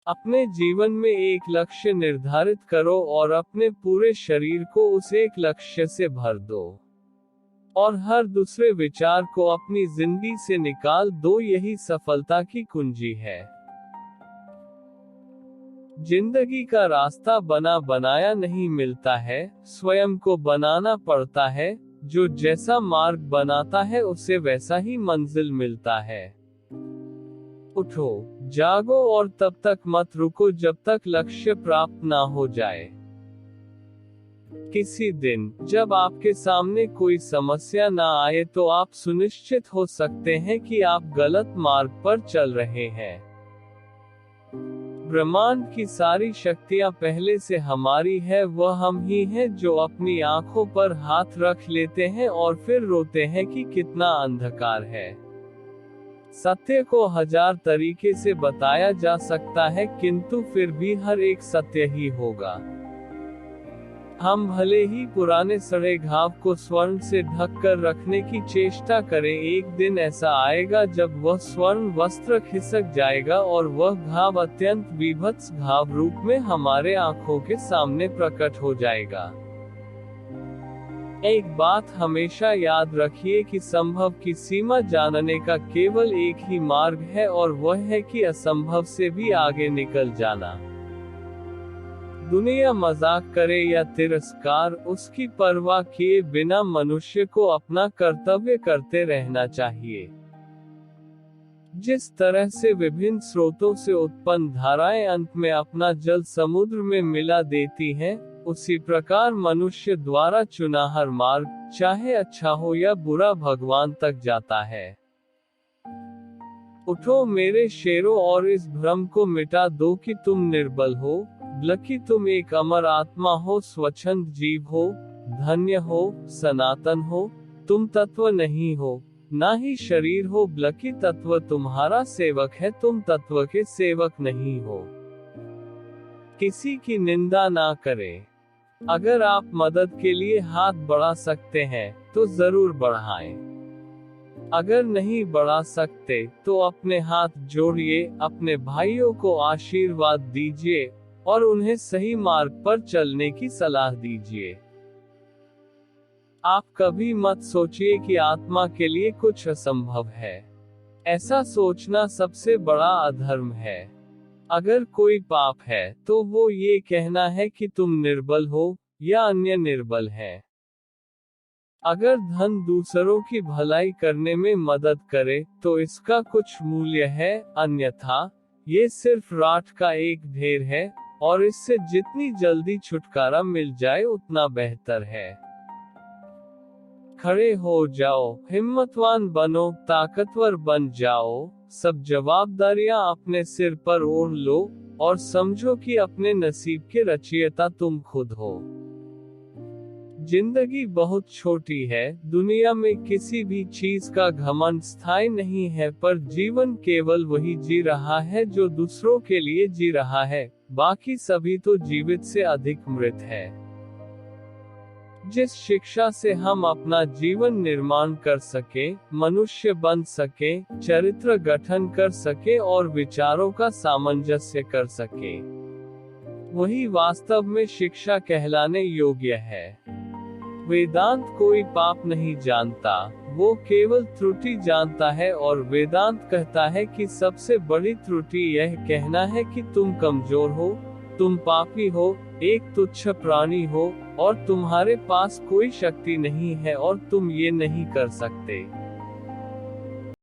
अपने जीवन में एक लक्ष्य निर्धारित करो और अपने पूरे शरीर को उस एक लक्ष्य से भर दो। और हर दूसरे विचार को अपनी जिंदगी से निकाल दो, यही सफलता की कुंजी है। जिंदगी का रास्ता बना बनाया नहीं मिलता है, स्वयं को बनाना पड़ता है। जो जैसा मार्ग बनाता है उसे वैसा ही मंजिल मिलता है। उठो, जागो और तब तक मत रुको जब तक लक्ष्य प्राप्त ना हो जाए। किसी दिन जब आपके सामने कोई समस्या ना आए तो आप सुनिश्चित हो सकते हैं कि आप गलत मार्ग पर चल रहे हैं। ब्रह्मांड की सारी शक्तियां पहले से हमारी है, वह हम ही हैं जो अपनी आंखों पर हाथ रख लेते हैं और फिर रोते हैं कि कितना अंधकार है। सत्य को हजार तरीके से बताया जा सकता है, किंतु फिर भी हर एक सत्य ही होगा। हम भले ही पुराने सड़े घाव को स्वर्ण से ढक कर रखने की चेष्टा करें, एक दिन ऐसा आएगा जब वह स्वर्ण वस्त्र खिसक जाएगा और वह घाव अत्यंत विभत्स घाव रूप में हमारे आंखों के सामने प्रकट हो जाएगा। एक बात हमेशा याद रखिए कि संभव की सीमा जानने का केवल एक ही मार्ग है और वह है कि असंभव से भी आगे निकल जाना। दुनिया मजाक करे या तिरस्कार, उसकी परवाह किए बिना मनुष्य को अपना कर्तव्य करते रहना चाहिए। जिस तरह से विभिन्न स्रोतों से उत्पन्न धाराएं अंत में अपना जल समुद्र में मिला देती हैं, उसी प्रकार मनुष्य द्वारा चुना हर मार्ग, चाहे अच्छा हो या बुरा, भगवान तक जाता है। उठो मेरे शेरों और इस भ्रम को मिटा दो कि तुम निर्बल हो, बल्कि तुम एक अमर आत्मा हो, स्वच्छंद जीव हो, धन्य हो, सनातन हो। तुम तत्व नहीं हो, ना ही शरीर हो, बल्कि तत्व तुम्हारा सेवक है, तुम तत्व के सेवक नहीं हो। किसी की निंदा ना करें। अगर आप मदद के लिए हाथ बढ़ा सकते हैं तो जरूर बढ़ाएं। अगर नहीं बढ़ा सकते तो अपने हाथ जोड़िए, अपने भाइयों को आशीर्वाद दीजिए और उन्हें सही मार्ग पर चलने की सलाह दीजिए। आप कभी मत सोचिए कि आत्मा के लिए कुछ असंभव है। ऐसा सोचना सबसे बड़ा अधर्म है। अगर कोई पाप है तो वो ये कहना है कि तुम निर्बल हो या अन्य निर्बल हैं। अगर धन दूसरों की भलाई करने में मदद करे तो इसका कुछ मूल्य है, अन्यथा ये सिर्फ राख का एक ढेर है और इससे जितनी जल्दी छुटकारा मिल जाए उतना बेहतर है। खड़े हो जाओ, हिम्मतवान बनो, ताकतवर बन जाओ, सब जवाबदारियां अपने सिर पर ओढ़ लो और समझो कि अपने नसीब के रचयिता तुम खुद हो। जिंदगी बहुत छोटी है, दुनिया में किसी भी चीज का घमंड स्थायी नहीं है, पर जीवन केवल वही जी रहा है जो दूसरों के लिए जी रहा है, बाकी सभी तो जीवित से अधिक मृत है। जिस शिक्षा से हम अपना जीवन निर्माण कर सके, मनुष्य बन सके, चरित्र गठन कर सके और विचारों का सामंजस्य कर सके, वही वास्तव में शिक्षा कहलाने योग्य है। वेदांत कोई पाप नहीं जानता, वो केवल त्रुटि जानता है और वेदांत कहता है कि सबसे बड़ी त्रुटि यह कहना है कि तुम कमजोर हो, तुम पापी हो, एक तुच्छ प्राणी हो और तुम्हारे पास कोई शक्ति नहीं है और तुम ये नहीं कर सकते।